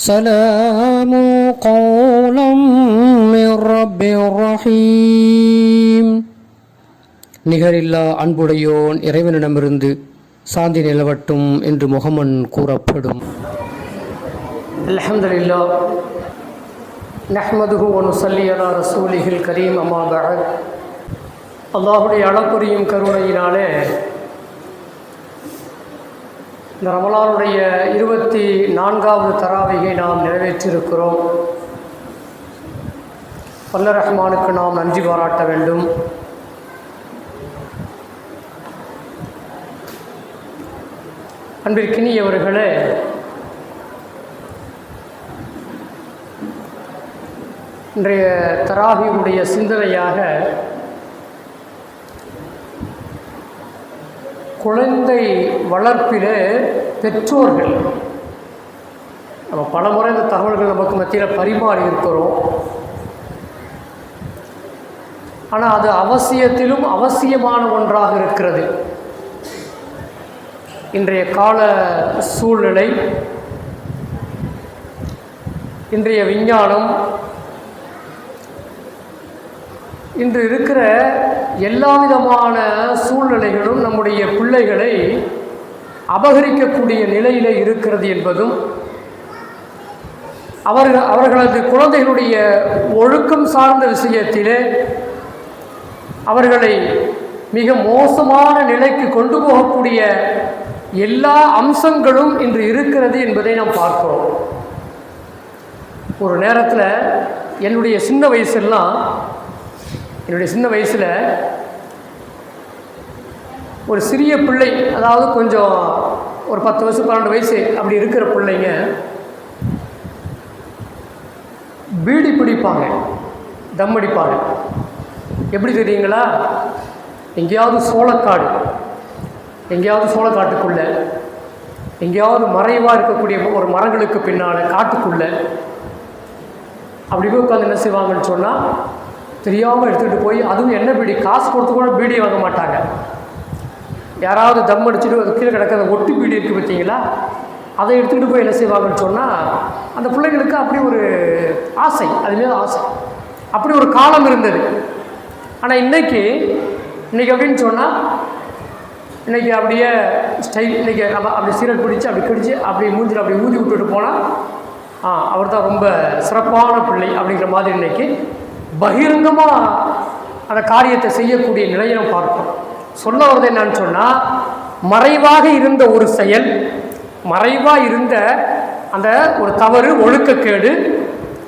سلام قولا من رب رحيم. நிகரில்லா அன்புடையோன் இறைவனிடமிருந்து சாந்தி நிலவட்டும் என்று முகமன் கூறப்படும். அல்ஹம்துலில்லாஹ் நஹ்மதுஹு வ நுஸல்லி அலா ரசூலிஹில் கரீம் அம்மா பஅத். அல்லாஹுடைய அளப்பரியும் கருணையினாலே இந்த ரமலானுடைய 24வது தராவிகை நாம் நிறைவேற்றியிருக்கிறோம். வல்ல ரஹ்மானுக்கு நாம் நன்றி பாராட்ட வேண்டும். அன்பிற்கினியவர்களே, இன்றைய தராவியுடைய சிந்தனையாக குழந்தை வளர்ப்பிலே பெற்றோர்கள், நம்ம பல முறை இந்த தகவல்கள் நமக்கு மத்தியில் பரிமாறி இருக்கிறோம். ஆனால் அது அவசியத்திலும் அவசியமான ஒன்றாக இருக்கிறது. இன்றைய கால சூழ்நிலை, இன்றைய விஞ்ஞானம், இன்று இருக்கிற எல்லா விதமான சூழ்நிலைகளும் நம்முடைய பிள்ளைகளை அபகரிக்கக்கூடிய நிலையில் இருக்கிறது என்பதும், அவர்களது குழந்தைகளுடைய ஒழுக்கம் சார்ந்த விஷயத்திலே அவர்களை மிக மோசமான நிலைக்கு கொண்டு போகக்கூடிய எல்லா அம்சங்களும் இன்று இருக்கிறது என்பதை நாம் பார்க்கிறோம். ஒரு நேரத்தில் என்னுடைய சின்ன வயசில் ஒரு சிறிய பிள்ளை, அதாவது கொஞ்சம் ஒரு 10 வயசு 12 வயசு அப்படி இருக்கிற பிள்ளைங்க பீடி பிடிப்பாங்க, தம் அடிப்பாங்க. எப்படி தெரியுங்களா? எங்கேயாவது சோளக்காட்டுக்குள்ளே, எங்கேயாவது மறைவாக இருக்கக்கூடிய ஒரு மரங்களுக்கு பின்னால் காட்டுக்குள்ளே அப்படி போய் உட்காந்து என்ன செய்வாங்கன்னு சொன்னால், தெரியாமல் எடுத்துகிட்டு போய், அதுவும் என்ன பீடி, காசு கொடுத்து கூட பீடியை வாங்க மாட்டாங்க. யாராவது தம் அடிச்சுட்டு அது கீழே கிடக்க அந்த ஒட்டி பீடி இருக்குது பார்த்தீங்களா, அதை எடுத்துக்கிட்டு போய் என்ன செய்வாங்கன்னு சொன்னால், அந்த பிள்ளைங்களுக்கு அப்படி ஒரு ஆசை, அதுமாரி ஆசை, அப்படி ஒரு காலம் இருந்தது. ஆனால் இன்றைக்கி அப்படின்னு சொன்னால், இன்றைக்கி அப்படியே ஸ்டைல், இன்றைக்கி நம்ம அப்படி சீரட் பிடிச்சி அப்படி கடிச்சு அப்படி மூஞ்சில் அப்படி ஊதி விட்டுட்டு போனால் அவர் தான் ரொம்ப சிறப்பான பிள்ளை அப்படிங்கிற மாதிரி இன்றைக்கி பகிரங்கமாக அந்த காரியத்தை செய்யக்கூடிய நிலையை நம்ம பார்ப்போம். சொல்ல வருது என்னன்னு சொன்னால், மறைவாக இருந்த ஒரு செயல், மறைவாக இருந்த அந்த ஒரு தவறு, ஒழுக்கக்கேடு,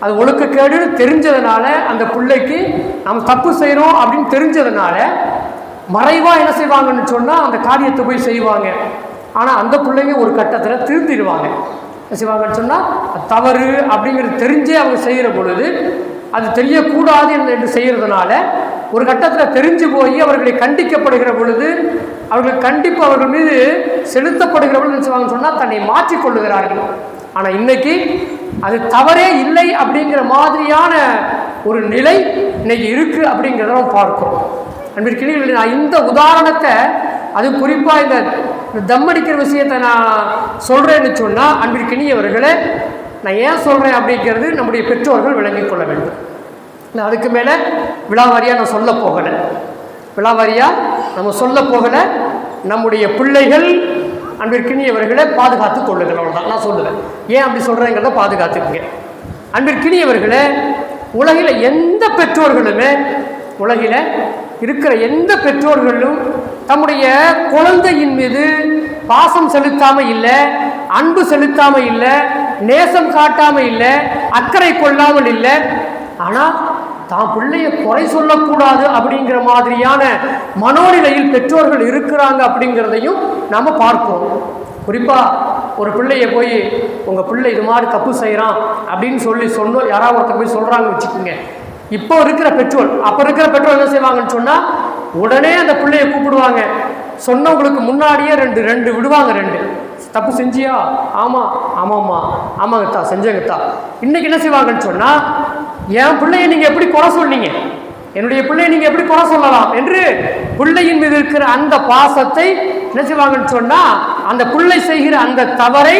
அது ஒழுக்கக்கேடுன்னு தெரிஞ்சதுனால, அந்த பிள்ளைக்கு நம்ம தப்பு செய்கிறோம் அப்படின்னு தெரிஞ்சதுனால மறைவாக என்ன செய்வாங்கன்னு சொன்னால் அந்த காரியத்தை போய் செய்வாங்க. ஆனால் அந்த பிள்ளைங்க ஒரு கட்டத்தில் திருந்திடுவாங்க. என்ன செய்வாங்கன்னு சொன்னால், தவறு அப்படிங்கிறது தெரிஞ்சே அவங்க செய்கிற பொழுது, அது தெரியக்கூடாது என்று செய்கிறதுனால ஒரு கட்டத்தில் தெரிஞ்சு போய் அவர்களை கண்டிக்கப்படுகிற பொழுது, அவர்கள் கண்டிப்பு அவர்கள் மீது செலுத்தப்படுகிற பொழுது என்ன செய்வாங்கன்னு சொன்னால் தன்னை மாற்றிக்கொள்ளுகிறார்கள். ஆனால் இன்றைக்கி அது தவறே இல்லை அப்படிங்கிற மாதிரியான ஒரு நிலை இன்றைக்கி இருக்குது அப்படிங்கிறத நம்ம பார்க்கிறோம். அன்பிற்கினியவர்களே, நான் இந்த உதாரணத்தை, அது குறிப்பாக இந்த தம் அடிக்கிற விஷயத்தை நான் சொல்கிறேன்னு சொன்னால், அன்பிற்கினியவர்களே, நான் ஏன் சொல்கிறேன் அப்படிங்கிறது நம்முடைய பெற்றோர்கள் விளங்கிக் கொள்ள வேண்டும். நான் அதுக்கு மேலே விழாவாரியாக நான் சொல்ல போகலை. நம்முடைய பிள்ளைகள் அன்பிற்கினியவர்களை பாதுகாத்து கொள்ளுங்கள் தான் நான் சொல்லுவேன். ஏன் அப்படி சொல்கிறேங்கிறத பாதுகாத்துக்குங்க. அன்பிற்கினியவர்களே, உலகில் எந்த பெற்றோர்களுமே, உலகில் இருக்கிற எந்த பெற்றோர்களும் தம்முடைய குழந்தையின் மீது பாசம் செலுத்தாமல் இல்லை, அன்பு செலுத்தாமல் இல்லை, நேசம் காட்டாமல் இல்லை, அக்கறை கொள்ளாமல் இல்லை. ஆனால் தான் பிள்ளைய குறை சொல்லக்கூடாது அப்படிங்கிற மாதிரியான மனோநிலையில் பெற்றோர்கள் இருக்கிறாங்க அப்படிங்கிறதையும் நாம் பார்க்கிறோம். குறிப்பாக ஒரு பிள்ளைய போய், உங்கள் பிள்ளை இது மாதிரி தப்பு செய்கிறான் அப்படின்னு சொன்னோம் யாராவது ஒருத்தர் போய் சொல்கிறாங்கன்னு வச்சுக்கோங்க. இப்போ இருக்கிற பெற்றோர், அப்போ இருக்கிற பெற்றோர் என்ன செய்வாங்கன்னு சொன்னால், உடனே அந்த பிள்ளையை கூப்பிடுவாங்க. சொன்னவங்களுக்கு முன்னாடியே ரெண்டு விடுவாங்க. 2 தப்பு செஞ்சியா? ஆமாங்கத்தா, செஞ்சங்கத்தா. இன்றைக்கி என்ன செய்வாங்கன்னு சொன்னால், என் பிள்ளையை நீங்கள் எப்படி குறை சொன்னீங்க, என்னுடைய பிள்ளையை நீங்கள் எப்படி குறை சொல்லலாம் என்று பிள்ளையின் மீது இருக்கிற அந்த பாசத்தை என்ன செய்வாங்கன்னு சொன்னால், அந்த பிள்ளை செய்கிற அந்த தவறை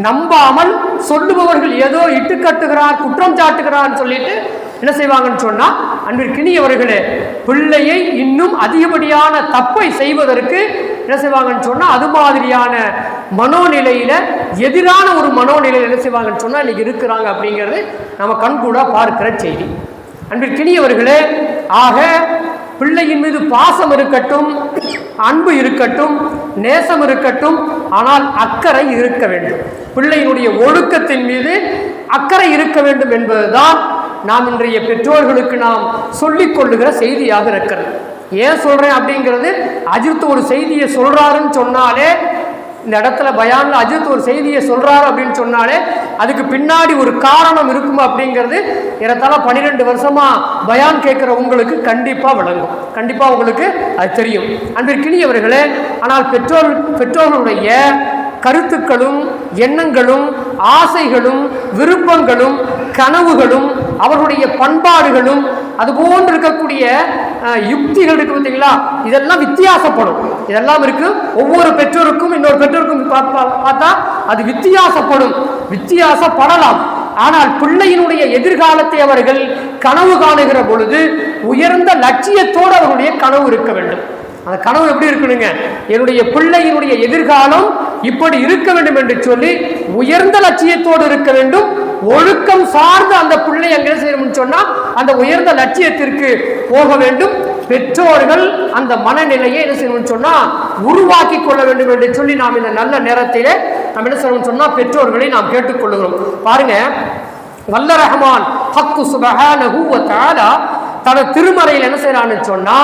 நம்பாமல் சொல்லுபவர்கள் ஏதோ இட்டுக்கட்டுகிறார், குற்றம் சாட்டுகிறான்னு சொல்லிட்டு என்ன செய்வாங்கன்னு சொன்னா, அன்பிற்கினியவர்களே, பிள்ளையை இன்னும் அதிகப்படியான தப்பை செய்வதற்கு என்ன செய்வாங்கன்னு சொன்னா, அது மாதிரியான மனோநிலையில, எதிரான ஒரு மனோநிலையில் என்ன செய்வாங்கன்னு சொன்னா இன்னைக்கு இருக்கிறாங்க அப்படிங்கிறது நம்ம கண்கூட பார்க்கிற செய்தி. அன்பிற்கினியவர்களே, ஆக பிள்ளையின் மீது பாசம் இருக்கட்டும், அன்பு இருக்கட்டும், நேசம் இருக்கட்டும், ஆனால் அக்கறை இருக்க வேண்டும். பிள்ளையினுடைய ஒழுக்கத்தின் மீது அக்கறை இருக்க வேண்டும் என்பதுதான் நாம் இன்றைய பெற்றோர்களுக்கு நாம் சொல்லிக் கொள்ளுகிற செய்தியாக இருக்கிறது. ஏன் சொல்றேன் அப்படிங்கிறது, அஜித் ஒரு செய்தியை சொல்றாருன்னு சொன்னாலே, இந்த இடத்துல பயான்ல அஜித் ஒரு செய்தியை சொல்றாரு அப்படின்னு சொன்னாலே அதுக்கு பின்னாடி ஒரு காரணம் இருக்கும் அப்படிங்கிறது ஏறத்தாழ 12 வருஷமா பயான் கேட்கிற உங்களுக்கு கண்டிப்பா விளங்கும், கண்டிப்பா உங்களுக்கு அது தெரியும். அன்பிற்கினியவர்களே, ஆனால் பெற்றோர்களுடைய கருத்துக்களும் எண்ணங்களும் ஆசைகளும் விருப்பங்களும் கனவுகளும் அவர்களுடைய பண்பாடுகளும் அதுபோன்று இருக்கக்கூடிய யுக்திகள் இருக்கு பார்த்தீங்களா, இதெல்லாம் வித்தியாசப்படும். இதெல்லாம் இருக்கு, ஒவ்வொரு பெற்றோருக்கும் இன்னொரு பெற்றோருக்கும் பார்த்தா அது வித்தியாசப்படலாம். ஆனால் பிள்ளையினுடைய எதிர்காலத்தை அவர்கள் கனவு காணுகிற பொழுது உயர்ந்த லட்சியத்தோடு அவர்களுடைய கனவு இருக்க வேண்டும். அந்த கனவு எப்படி இருக்கணுங்க, என்னுடைய பிள்ளையினுடைய எதிர்காலம் இப்படி இருக்க வேண்டும் என்று சொல்லி உயர்ந்த லட்சியத்தோடு இருக்க வேண்டும். ஒழுக்கம் சார்ந்து அந்த பிள்ளை எங்கே செய்யணும்னு சொன்னா அந்த உயர்ந்த லட்சியத்திற்கு போக வேண்டும். பெற்றோர்கள் அந்த மனநிலையை என்ன செய்யணும்னு சொன்னா உருவாக்கி கொள்ள வேண்டும் என்று சொல்லி நாம் இந்த நல்ல நேரத்திலே நாம் என்ன செய்யணும்னு சொன்னா பெற்றோர்களை நாம் கேட்டுக்கொள்ளுகிறோம். பாருங்க, வல்ல ரஹ்மான் ஹக்கு சுப்ஹானஹு வ தஆலா தன திருமறையில் என்ன செய்யறான்னு சொன்னா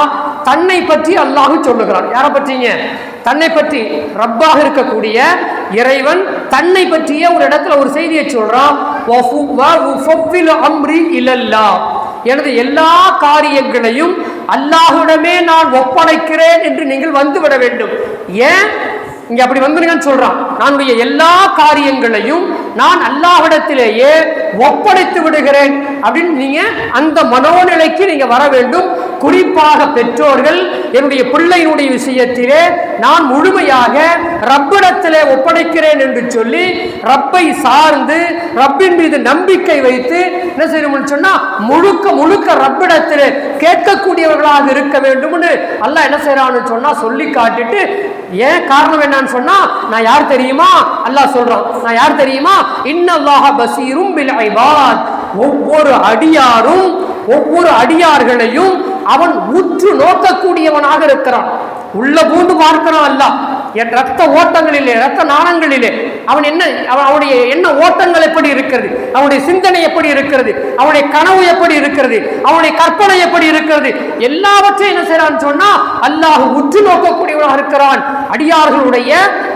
தன்னை பற்றி அல்லாஹ் சொல்லுகிறான். யாரை பற்றிங்க? தன்னை பற்றி. ரப்பாக இருக்கக்கூடிய இறைவன் தன்னை பற்றிய ஒரு இடத்துல ஒரு செய்தியை சொல்றான். எனது எல்லா காரியங்களையும் அல்லாஹ்விடமே நான் ஒப்படைக்கிறேன் என்று நீங்கள் வந்துவிட வேண்டும். ஏன் இங்க அப்படி வந்துருங்கன்னு சொல்றான். நானுடைய எல்லா காரியங்களையும் நான் அல்லாஹ்விடத்திலேயே ஒப்படைத்து விடுகிறேன் அப்படின்னு நீங்க அந்த மனோநிலைக்கு நீங்க வர வேண்டும். குறிப்பாக பெற்றோர்கள் என்னுடைய பிள்ளையினுடைய விஷயத்திலே நான் முழுமையாக ரப்பிடத்திலே ஒப்படைக்கிறேன் என்று சொல்லி ரப்பை சார்ந்து ரப்பின் மீது நம்பிக்கை வைத்து என்ன செய்யணும்னு சொன்னா முழுக்க ரப்பிடத்திலே கேட்கக்கூடியவர்களாக இருக்க வேண்டும்னு அல்லாஹ் என்ன செய்யறான்னு சொன்னா சொல்லி காட்டிட்டு, ஏன் காரணம் என்னன்னு சொன்னா நான் யார் தெரியுமா? அல்லாஹ் சொல்றான், நான் யார் தெரியுமா? இன்னல்லாஹ பஸீரும் பில் இபாத். ஒவ்வொரு அடியார்களையும் அவன் உற்று நோக்கக்கூடியவனாக இருக்கிறான். உள்ள பூண்டு பார்க்கிறான் அல்லாஹ். என் ரத்த ஓட்டங்களிலே, ரத்த நாணங்களிலே அவன் அவனுடைய என்ன ஓட்டங்கள் எப்படி இருக்கிறது, அவனுடைய சிந்தனை எப்படி இருக்கிறது, அவனுடைய கனவு எப்படி இருக்கிறது, அவனுடைய கற்பனை எப்படி இருக்கிறது, எல்லாவற்றையும் என்ன செய்யறான்னு சொன்னா அல்லாஹ் உற்று நோக்கக்கூடியவனாக இருக்கிறான். அடியார்களுடைய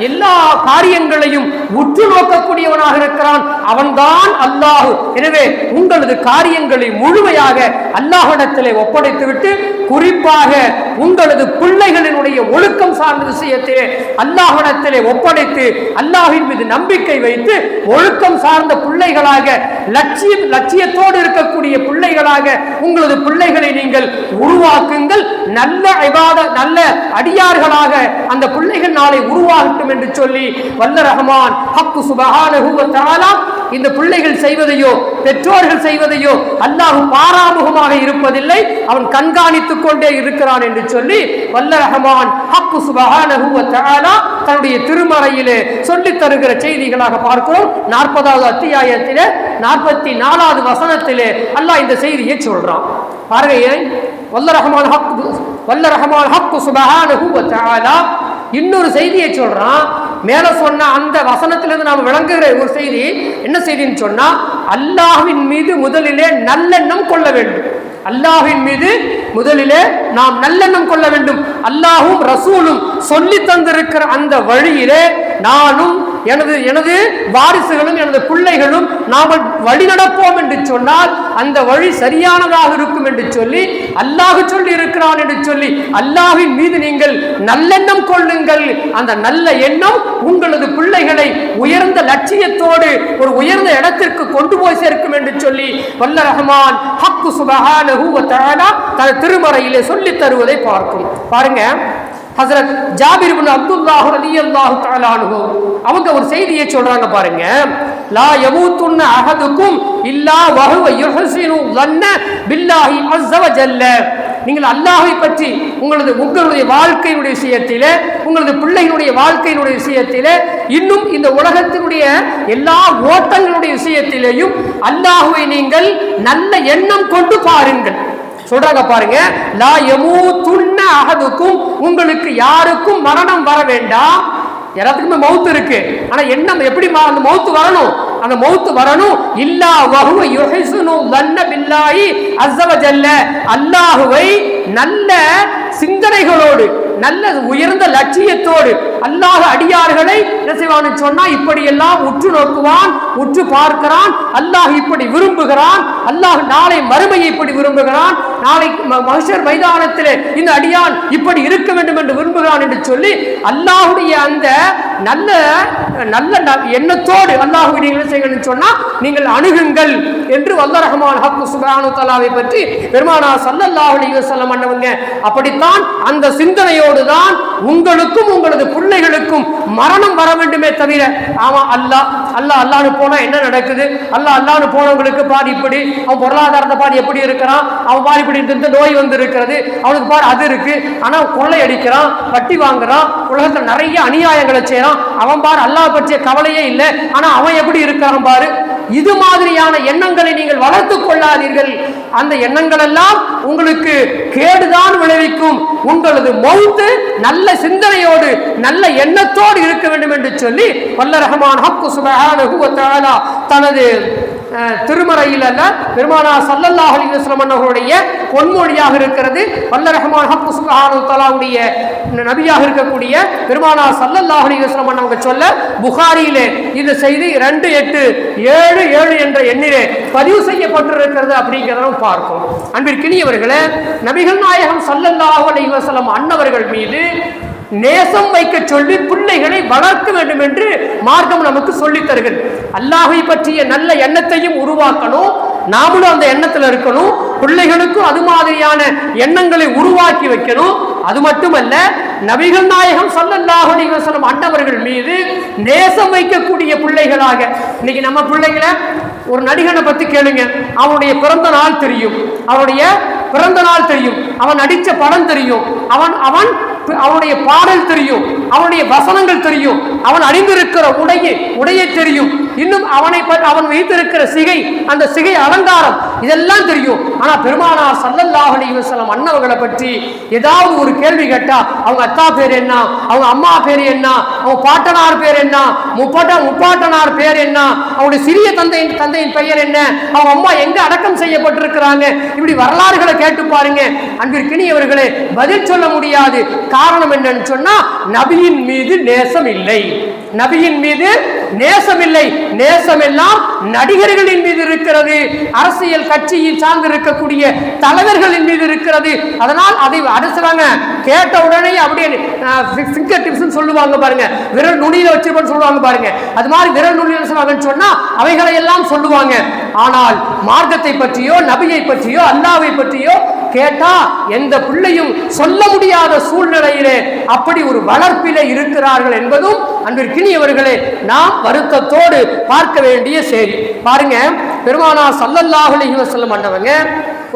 எல்லா காரியங்களையும் உற்று நோக்கக்கூடியவனாக இருக்கிறான். அவன்தான் அல்லாஹ். எனவே உங்களது காரியங்களை முழுமையாக அல்லாஹ்விடத்திலே ஒப்படைத்து விட்டு, குறிப்பாக உங்களது பிள்ளைகளினுடைய ஒழுக்கம் சார்ந்த விஷயத்திலே அல்லாஹ்விடத்திலே ஒப்படைத்து அல்லாஹ்வின் மீது நம்பிக்கை வைத்து ஒழுக்கம் சார்ந்த பிள்ளைகளாக லட்சியத்தோடு இருக்கக்கூடிய பிள்ளைகளாக உங்களது பிள்ளைகளை நீங்கள் உருவாக்குங்கள். நல்ல அடியார்களாக அந்த பிள்ளைகள் நாளை உருவாகட்டும் என்று சொல்லி வல்ல ரஹ்மான் ஹக்கு சுப்ஹானஹு வ தஆலா இந்த பிள்ளைகள் செய்வதையோ பெற்றோர்கள் செய்வதையோ அல்லாஹ் பாராமுகமாக இருப்பதில்லை, அவன் கண்காணித்துக் கொண்டே இருக்கிறான் என்று சொல்லி வல்ல ரஹ்மான் ஹக்கு சுப்ஹானஹு வ தஆலா தன்னுடைய திருமறையிலே சொல்லித் தருகிற செய்திகளாக பார்க்கிறோம். 40வது அத்தியாயத்திலே 44வது வசனத்திலே அல்லாஹ் இந்த செய்தியை சொல்றான். பாருங்க, வல்ல ரஹ்மான் ஹக்கு சுப்ஹானஹு வ தஆலா இன்னொரு செய்தியை சொல்றான். மேல சொன்ன அந்த வசனத்திலிருந்து நாம் விளங்குகிற ஒரு செய்தி என்ன செய்தின்னு சொன்னா, அல்லாஹ்வின் மீது முதலிலே நல்லெண்ணம் கொள்ள வேண்டும். அல்லாஹ்வின் மீது முதலிலே நாம் நல்லெண்ணம் கொள்ள வேண்டும். அல்லாஹும் ரசூலும் சொல்லி தந்திருக்கிற அந்த வழியிலே நானும் எனது வாரிசுகளும் எனது பிள்ளைகளும் நாம் வழி நடப்போம் என்று சொன்னால் அந்த வழி சரியானதாக இருக்கும் என்று சொல்லி அல்லாஹ் சொல்லி இருக்கிறான் என்று சொல்லி அல்லாஹ்வின் மீது நீங்கள் நல்லெண்ணம் கொள்ளுங்கள். அந்த நல்ல எண்ணம் உங்களது பிள்ளைகளை உயர்ந்த லட்சியத்தோடு ஒரு உயர்ந்த இடத்திற்கு கொண்டு போய் சேர்க்கும் என்று சொல்லி வல்ல ரஹ்மான் ஹக்கு சுப்ஹானஹு வ தஆலா தன் திருமறையிலே சொல்லி தருவதை பார்க்கும். பாருங்க, ஹஸரத் ஜாபிர் இப்னு அப்துல்லாஹ் ரலியல்லாஹு தஆலா அன்ஹு அவங்க ஒரு செய்தியை சொல்றாங்க பாருங்க. லா யமூத்துன்ன அஹதுக்கும் இல்லா வஹுவ யுஹ்ஸினு ظن பில்லாஹி அஸ்ஸ வஜல்ல. நீங்கள் அல்லாஹ்வை பற்றி உங்களுடைய வாழ்க்கையினுடைய விஷயத்திலே, உங்களது பிள்ளைகளுடைய வாழ்க்கையினுடைய விஷயத்திலே, இன்னும் இந்த உலகத்தினுடைய எல்லா ஓட்டங்களுடைய விஷயத்திலேயும் அல்லாஹ்வை நீங்கள் நல்ல எண்ணம் கொண்டு பாருங்கள் சொல்றாங்க பாருங்க. லா யமூத்துன்ன அஹதுக்கும், உங்களுக்கு யாருக்கும் மரணம் வர வேண்டாம். எல்லாத்துக்குமே மௌத்து இருக்கு, ஆனா எண்ணம் எப்படி அந்த மௌத்து வரணும், அந்த மௌத்து வரணும். இல்லா வஹுவ யுஹ்ஸினு ظن பில்லாஹி அஸ்ஸ வஜல்ல, அல்லாஹ்வை நல்ல சிந்தனைகளோடு நல்ல உயர்ந்த லட்சியத்தோடு அல்லாஹ் அடியார்களை என்ன செய்வான்னு சொன்னா இப்படி எல்லாம் உற்று நோக்குவான், உற்று பார்க்கிறான். அல்லாஹ் இப்படி விரும்புகிறான், அல்லாஹ் நாளை மறுமையை இப்படி விரும்புகிறான், நாளை மஹ்ஷர் மைதானத்திலே இந்த அடியான் இப்படி இருக்க வேண்டும் என்று விரும்புகிறான் என்று சொல்லி அல்லாஹ்வுடைய அந்த நல்ல நல்ல எண்ணத்தோடு அல்லாஹ்வை நீங்கள் செய்யணும்னு சொன்னா நீங்கள் அணுகுங்கள் என்று வல்ல ரஹ்மான் ஹக் சுப்ஹானஹு தஆலாவை பற்றி பெருமானார் ஸல்லல்லாஹு அலைஹி வஸல்லம் அன்னவங்க அப்படித்தான் அந்த சிந்தனையோடு தான் உங்களுக்கும் உங்களது பிள்ளைகளுக்கும் மரணம் வர வேண்டுமே தவிர, ஆமா அல்லாஹ் அல்லாஹ் அல்லாஹ்னு போனா என்ன நடக்குது, அல்லாஹ் அல்லாஹ்னு போனவங்களுக்கு பாரு இப்படி, அவன் பொருளாதாரத்தை பாரு எப்படி இருக்கிறான், அவன் பாரு இப்படி இந்த நோய் வந்து இருக்கிறது, அவனுக்கு பாரு அது இருக்கு, ஆனா கொள்ளை அடிக்கிறான், வட்டி வாங்குறான், உலகத்துல நிறைய அநியாயங்களை செய்யறான், அவன் பாரு அல்லாஹ் பற்றிய கவலையே இல்லை, ஆனா அவன் எப்படி இருக்கிறான் பாரு. இது மாதிரியான எண்ணங்களை நீங்கள் வளர்த்துக் கொள்ளாதீர்கள். அந்த எண்ணங்கள் எல்லாம் உங்களுக்கு கேடுதான் விளைவிக்கும். உங்களது மௌத்து நல்ல சிந்தனையோடு நல்ல எண்ணத்தோடு இருக்க வேண்டும் என்று சொல்லி வல்ல ரஹ்மான் ஹக் சுப்ஹானஹு வ தஆலா தனது திருமறையில் அல்ல பெருமானார் ஸல்லல்லாஹு அலைஹி வஸல்லம் அவர்களுடைய பொன்மொழியாக இருக்கிறது. வல்ல ரஹ்மான் ஹக் சுப்ஹானஹு வ தஆலாவுடைய நபியாக இருக்கக்கூடிய பெருமானார் ஸல்லல்லாஹு அலைஹி வஸல்லம் அவங்க சொல்ல புகாரியிலே இந்த செய்தி 2877 என்ற எண்ணிலே பதிவு செய்யப்பட்டிருக்கிறது அப்படிங்கிறத பார்க்கும். அன்பிற்கினியவர்களே, நபிகள் நாயகம் ஸல்லல்லாஹு அலைஹி வஸல்லம் அன்னவர்கள் மீது நேசம் வைக்க சொல்லி பிள்ளைகளை வளர்க்க வேண்டும் என்று மார்க்கம் நமக்கு சொல்லித் தருகிறது. அல்லாஹ்வை பற்றிய நல்ல எண்ணத்தையும் உருவாக்கணும், நாமளும் அந்த எண்ணத்தில் இருக்கணும், பிள்ளைகளுக்கும் அது மாதிரியான எண்ணங்களை உருவாக்கி வைக்கணும். அது மட்டுமல்ல, நபிகள் நாயகம் ஸல்லல்லாஹு அலைஹி வஸல்லம் அன்னவர்கள் மீது நேசம் வைக்கக்கூடிய பிள்ளைகளாக, இன்னைக்கு நம்ம பிள்ளைகளை ஒரு நடிகனை பத்தி கேளுங்க, அவனுடைய பிறந்த நாள் தெரியும், அவனுடைய பிறந்த நாள் தெரியும், அவன் நடிச்ச படம் தெரியும், அவனுடைய பாடல் தெரியும், அவனுடைய வசனங்கள் தெரியும், அவன் அணிந்திருக்கிற உடையை தெரியும், இன்னும் அவன் வைத்திருக்கிற சிகை, அந்த சிகை அலங்காரம் இதெல்லாம் தெரியும். ஆனா பெருமானார் ஸல்லல்லாஹு அலைஹி வஸல்லம் அன்னவர்களை பற்றி ஏதாவது ஒரு கேள்வி கேட்டா அவங்க அத்தா பேர் என்ன, அவங்க அம்மா பேர் என்ன, அவங்க பாட்டனார் பேர் என்ன, முப்பாட்டனார் பேர் என்ன, அவங்களுடைய சிறிய தந்தையின் பெயர் என்ன, அவங்க அம்மா எங்க அடக்கம் செய்யப்பட்டிருக்கிறாங்க, இப்படி வரலாறுகளை கேட்டு பாருங்க. அன்பிற்கினியவர்களே, பதில் சொல்ல முடியாது. காரணம் என்னன்னு சொன்னா நபியின் மீது நேசம் இல்லை, நபியின் மீது நேசம் இல்லை. நேசம் எல்லாம் நடிகர்களின் மீது இருக்கிறது, அரசியல் கட்சியில் சார்ந்து இருக்கக்கூடிய தலைவர்களின் மீது இருக்கிறது. அதனால் அதை அரசுறாங்க கேட்ட உடனே அப்படியே ஃபிங்கர் டிப்ஸ் சொல்லுவாங்க பாருங்க, விரல் நுனியில வச்சிருப்பேன்னு சொல்லுவாங்க பாருங்க, அது மாதிரி விரல் நுனியில சொன்னா அவைகளை எல்லாம் சொல்லுவாங்க. ஆனால் மார்க்கத்தை பற்றியோ நபியை பற்றியோ அல்லாஹ்வை பற்றியோ கேட்டா எந்த பிள்ளையும் சொல்ல முடியாத சூழ்நிலையிலே அப்படி ஒரு வளர்ப்பிலே இருக்கிறார்கள் என்பதும் அன்பிற்கினியவர்களே நாம் வருத்தத்தோடு பார்க்க வேண்டிய செய்தி. பாருங்க, பெருமானார் ஸல்லல்லாஹு அலைஹி வஸல்லம் அன்னவங்க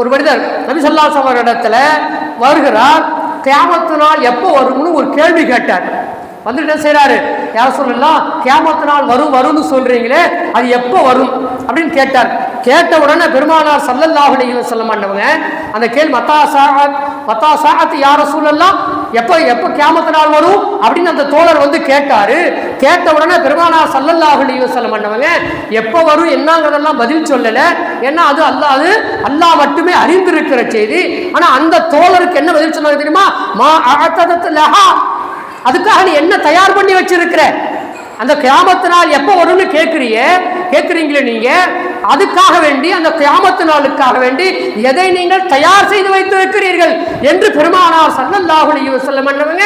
ஒரு மனிதர் நபி ஸல்லல்லாஹு அலைஹி வஸல்லம் இடத்துல வருகிறார். கியாமத்து நாள் எப்போ வரும்னு ஒரு கேள்வி கேட்டார். வந்துட்டு என்ன செய்யறாரு, யார் சொல்லலாம், கியாமத்து நாள் வரும்னு சொல்றீங்களே, அது எப்போ வரும் அப்படின்னு கேட்டார். கேட்ட உடனே பெருமானார் ஸல்லல்லாஹு அலைஹி வஸல்லம் அன்னவங்க அந்த கேள்வி மத்தா சாஅத் யா ரசூலல்லாஹ், எப்போ கியாமத்து நாள் வரும் அப்படின்னு அந்த தோழர் வந்து கேட்டாரு. கேட்ட உடனே பெருமானார் ஸல்லல்லாஹு அலைஹி வஸல்லம் அன்னவங்க எப்போ வரும் என்னங்கிறதெல்லாம் பதில் சொல்லல. ஏன்னா அது அல்லாஹ் மட்டுமே அறிந்திருக்கிற செய்தி. ஆனா அந்த தோழருக்கு என்ன பதில் சொன்னாங்க தெரியுமா, மா அஅதத் லஹா, அதுக்காக நீ என்ன தயார் பண்ணி வச்சிருக்கிற, அந்த கியாமத்து நாள் எப்போ வரும்னு கேட்குறீங்களே நீங்க, அதுக்காக வேண்டி, அந்த கியாமத்து நாளுக்காக வேண்டி எதை நீங்கள் தயார் செய்து வைத்திருக்கிறீர்கள் என்று பெருமானார் ஸல்லல்லாஹு அலைஹி வஸல்லம் அன்னவங்க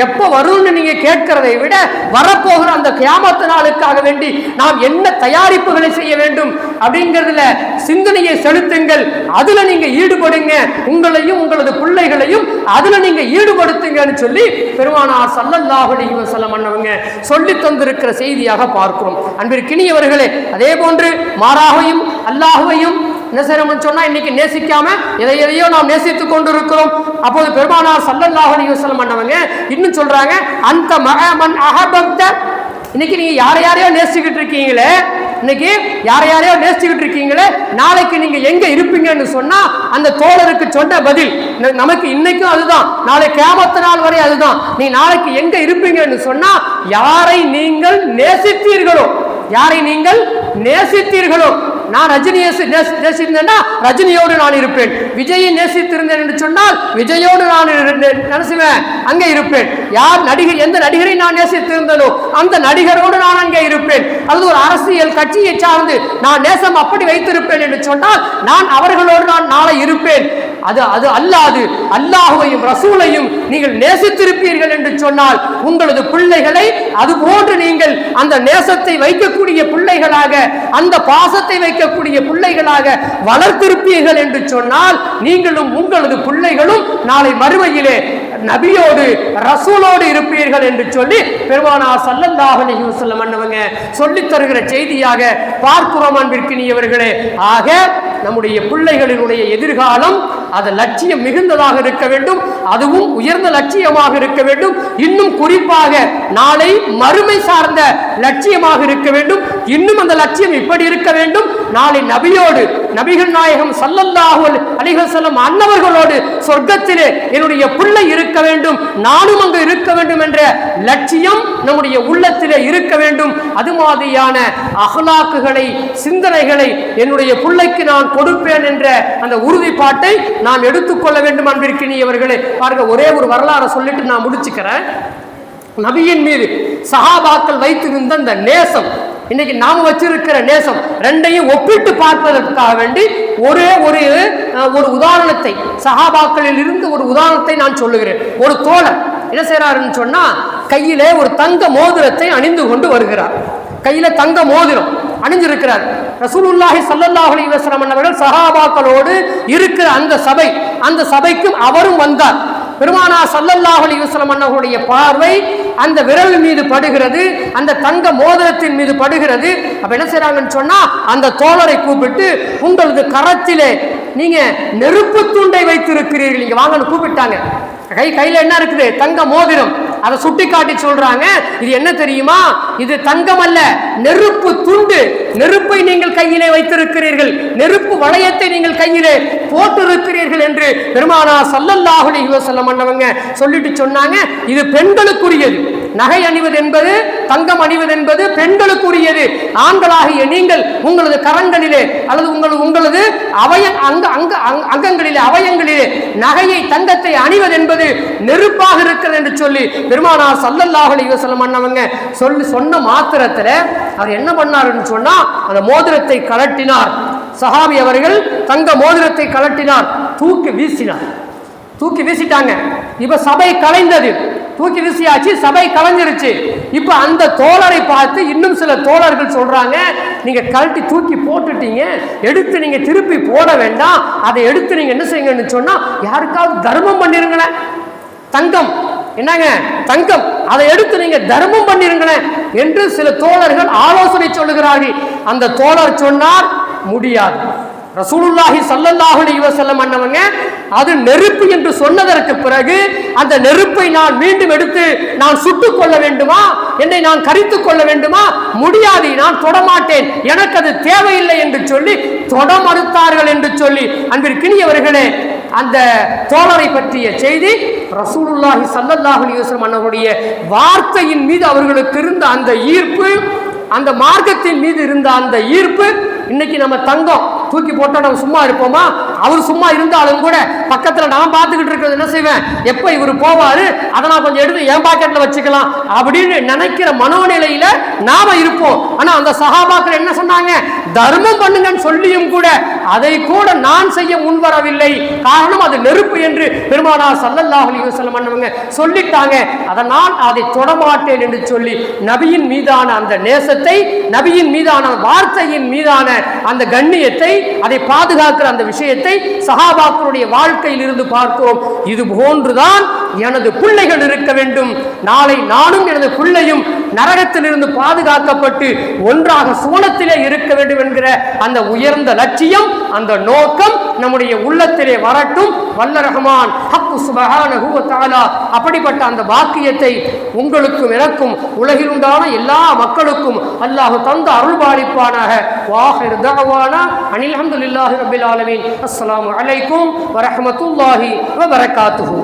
எப்போ வரும்னு நீங்க கேட்கிறதை விட வரப்போகிற அந்த கியாமத்து நாளுக்காக வேண்டி நாம் என்ன தயாரிப்புகளை செய்ய வேண்டும் அப்படிங்கிறதுல சிந்தனையை செலுத்துங்கள், அதுல நீங்க ஈடுபடுங்க, உங்களையும் உங்களது பிள்ளைகளையும் அதுல நீங்க ஈடுபடுத்துங்கன்னு சொல்லி பெருமானார் ஸல்லல்லாஹு அலைஹி வஸல்லம் அன்னவங்க சொல்லி தந்திருக்கிற செய்தியாக பார்க்கிறோம். அன்பிற்கினியவர்களே, அதே போன்று மாறாகவும் அல்லாஹுவையும் என்ன செய்யணும்னு சொன்னா இன்னைக்கு நேசிக்காம எதையோ நாம் நேசித்துக் கொண்டிருக்கிறோம். அப்போது பெருமானார் ஸல்லல்லாஹு அலைஹி வஸல்லம் அன்னவங்க இன்னும் சொல்றாங்க, அந்த மன் அஹபப்த, இன்னைக்கு நீங்க யாரையோ நேசிக்கிட்டு இருக்கீங்களே, இன்னைக்கு யாரையோ நேசிக்கிட்டு இருக்கீங்களே, நாளைக்கு நீங்க எங்க இருப்பீங்கன்னு சொன்னா அந்த தோழருக்கு சொன்ன பதில் நமக்கு இன்னைக்கும் அதுதான், நாளை கியாமத்து நாள் வரை அதுதான். நீ நாளைக்கு எங்க இருப்பீங்கன்னு சொன்னா யாரை நீங்கள் நேசித்தீர்களோ, யாரை நீங்கள் நேசித்தீர்களோ, நான் ரஜினியை நேசித்திருந்தேன்னா ரஜினியோடு நான் இருப்பேன், விஜயை நேசித்திருந்தேன் என்று சொன்னால் விஜயோடு நான் நினைச்சுவேன் அங்கே இருப்பேன், யார் நடிகர் எந்த நடிகரை நான் நேசித்திருந்தனோ அந்த நடிகரோடு நான் அங்கே இருப்பேன், அல்லது ஒரு அரசியல் கட்சியை சார்ந்து நான் நேசம் அப்படி வைத்திருப்பேன் என்று சொன்னால் நான் அவர்களோடு நான் நாளை இருப்பேன். அது அல்லாது அல்லாஹுவையும் ரசூலையும் நீங்கள் நேசித்திருப்பீர்கள் என்று சொன்னால் உங்களது பிள்ளைகளை அதுபோன்று நீங்கள் அந்த நேசத்தை வைக்கக்கூடிய பிள்ளைகளாக, அந்த பாசத்தை வைக்கக்கூடிய பிள்ளைகளாக வளர்த்திருப்பீர்கள் என்று சொன்னால் நீங்களும் உங்களது பிள்ளைகளும் நாளை மறுமையிலே நபியோடு ரசூலோடு இருப்பீர்கள் என்று சொல்லி பெருமானார் ஸல்லல்லாஹு அலைஹி வஸல்லம் அன்னவங்க சொல்லி தருகிற செய்தியாக பார்க்கிறோம். அன்பிற்கினியவர்களே, ஆக நம்முடைய பிள்ளைகளினுடைய எதிர்காலம் அது லட்சியம் மிகுந்ததாக இருக்க வேண்டும், அதுவும் உயர்ந்த லட்சியமாக இருக்க வேண்டும், இன்னும் குறிப்பாக நாளை மறுமை சார்ந்த லட்சியமாக இருக்க வேண்டும். இன்னும் அந்த லட்சியம் இப்படி இருக்க வேண்டும், நாளை நபியோடு, நபிகள் நாயகம் ஸல்லல்லாஹு அலைஹி வஸல்லம் அன்னவர்களோடு சொர்க்கத்திலே என்னுடைய பிள்ளை இருக்க வேண்டும், நானும் அங்கு இருக்க வேண்டும் என்ற லட்சியம் நம்முடைய உள்ளத்திலே இருக்க வேண்டும். அது மாதிரியான அஹ்லாக்குகளை, சிந்தனைகளை என்னுடைய பிள்ளைக்கு நான் கொடுப்பேன் என்ற அந்த உறுதிப்பாட்டை நாம் எடுத்துக்கொள்ள வேண்டும். அன்பிற்கினியவர்களே, பாருங்க, ஒரே ஒரு வரலாறு சொல்லிட்டு நான் முடிச்சுக்கிறேன். நபியின் மீது சஹாபாக்கள் வைத்திருந்த அந்த நேசம், இன்னைக்கு நாம வச்சிருக்கிற நேசம், ரெண்டையும் ஒப்பிட்டு பார்ப்பதற்காக வேண்டி ஒரே ஒரு உதாரணத்தை, சஹாபாக்களில் இருந்து ஒரு உதாரணத்தை நான் சொல்லுகிறேன். ஒரு தோழர் என்ன செய்யறாருன்னு சொன்னா கையிலே ஒரு தங்க மோதிரத்தை அணிந்து கொண்டு வருகிறார். கையில தங்க மோதிரம் அணிஞ்சிருக்கிறார். ரசூலுல்லாஹி ஸல்லல்லாஹு அலைஹி வஸல்லம் அவர்கள் சஹாபாக்களோடு இருக்கிற அந்த சபைக்கும் அவரும் வந்தார். பெருமானார் ஸல்லல்லாஹு அலைஹி வஸல்லம் அவர்களுடைய பார்வை அந்த விரல் மீது படுகிறது, அந்த தங்க மோதிரத்தின் மீது படுகிறது. அப்ப என்ன செய்றாங்கன்னு சொன்னா அந்த தோழரை கூப்பிட்டு, உங்களது கரத்திலே நீங்க நெருப்பு துண்டை வைத்திருக்கிறீர்கள், நீங்க வாங்கன்னு கூப்பிட்டாங்க. கையில என்ன இருக்குது? தங்க மோதிரம். அதை சுட்டி காட்டி சொல்றாங்க, இது என்ன தெரியுமா? இது தங்கம் அல்ல, நெருப்பு துண்டு. நெருப்பை நீங்கள் கையிலே வைத்திருக்கிறீர்கள், நெருப்பு வளையத்தை நீங்கள் கையிலே போட்டிருக்கிறீர்கள் என்று பெருமானார் ஸல்லல்லாஹு அலைஹி வஸல்லம் அன்னவங்க சொல்லிட்டு சொன்னாங்க. இது பெண்களுக்குரியது. நகை அணிவது என்பது, தங்கம் அணிவது என்பது பெண்களுக்குரியது. ஆண்களாகிய நீங்கள் உங்களது கரங்களிலே அல்லது உங்களது அங்கங்களிலே, அவயங்களிலே நகையை, தங்கத்தை அணிவது என்பது நெருப்பாக இருக்கிறது என்று சொல்லி பெருமானார் ஸல்லல்லாஹு அலைஹி வஸல்லம் அன்னவங்க சொன்ன மாத்திரத்துல அவர் என்ன பண்ணாருன்னு சொன்னா அந்த மோதிரத்தை கலட்டினார். சஹாபி அவர்கள் தங்க மோதிரத்தை கலட்டினார், தூக்கி வீசிட்டாங்க. இப்ப சபை கலைந்தது, தூக்கி வீசியாச்சு, சபை கலைஞ்சிருச்சு. இப்ப அந்த தோழரை பார்த்து இன்னும் சில தோழர்கள் சொல்றாங்க, நீங்க கழட்டி தூக்கி போட்டுட்டீங்க, எடுத்து நீங்க திருப்பி போட வேண்டாம், அதை எடுத்து நீங்க என்ன செய்யுங்கன்னு சொன்னா யாருக்காவது தர்மம் பண்ணிருங்களேன். தங்கம் என்னங்க, தங்கம், அதை எடுத்து நீங்க தர்மம் பண்ணிருங்களேன் என்று சில தோழர்கள் ஆலோசனை சொல்லுகிறார்கள். அந்த தோழர் சொன்னார், முடியாது. ரசூலுல்லாஹி ஸல்லல்லாஹு அலைஹி வஸல்லம் அன்னவங்க அது நெருப்பு என்று சொன்னதற்கு பிறகு அந்த நெருப்பை நான் மீண்டும் எடுத்து நான் சுட்டுக் கொள்ள வேண்டுமா, என்னை நான் கரித்துக் கொள்ள வேண்டுமா? முடியாது, நான் தொடமாட்டேன், எனக்கு அது தேவையில்லை என்று சொல்லி தொட மறுத்தார்கள் என்று சொல்லி அன்பிற்கினியவர்களே, அந்த தோழரை பற்றிய செய்தி ரசூலுல்லாஹி ஸல்லல்லாஹு அலைஹி வஸல்லம் அன்னவருடைய வார்த்தையின் மீது அவர்களுக்கு இருந்த அந்த ஈர்ப்பு, அந்த மார்க்கத்தின் மீது இருந்த அந்த ஈர்ப்பு, இன்னைக்கு நம்ம தங்கம் தூக்கி போட்டா நம்ம சும்மா இருப்போமா? அவர் சும்மா இருந்தாலும் கூட பக்கத்துல நான் பார்த்துக்கிட்டு இருக்கிறது என்ன செய்வேன், எப்ப இவர் போவாரு அதை நான் கொஞ்சம் எடுத்து என் பாக்கெட்ல வச்சுக்கலாம் அப்படின்னு நினைக்கிற மனோநிலையில நாம இருப்போம். ஆனா அந்த சஹாபாக்கள் என்ன சொன்னாங்க, தர்மம் பண்ணுங்கன்னு சொல்லியும் கூட அதை கூட நான் செய்ய முன்வரவில்லை. காரணம் அது நெருப்பு என்று பெருமானார் ஸல்லல்லாஹு அலைஹி வஸல்லம் அன்னவங்க சொல்லிட்டாங்க. அதனால் அதை தொடமாட்டேன் என்று சொல்லி நபியின் மீதான அந்த நேசத்தை, நபியின் மீதான வார்த்தையின் மீதான அந்த கண்ணியத்தை, அதை பாதுகாக்கிற அந்த விஷயத்தை சஹாபாக்களுடைய வாழ்க்கையில் இருந்து பார்க்கிறோம். இது போன்றுதான் எனது பிள்ளைகள் இருக்க வேண்டும். நாளை நானும் எனது பிள்ளையும் நரகத்திலிருந்து பாதுகாக்கப்பட்டு ஒன்றாக சுவனத்திலே இருக்க வேண்டும் என்கிற அந்த உயர்ந்த லட்சியம், அந்த நோக்கம் நம்முடைய உள்ளத்திலே வரட்டும். வல்ல ரஹ்மான் ஹக்கு சுப்ஹானஹு வ தஆலா அப்படிப்பட்ட அந்த பாக்கியத்தை உங்களுக்கும் எனக்கும் உலகில் உண்டான எல்லா மக்களுக்கும் அல்லாஹ் தந்த அருள்பாலிப்பானாக. வாஹிர் தஅவானா அனில் ஹம்துலில்லாஹி ரப்பில் ஆலமீன். அஸ்ஸலாமு அலைக்கும் வ ரஹ்மத்துல்லாஹி வ பரகாத்துஹு.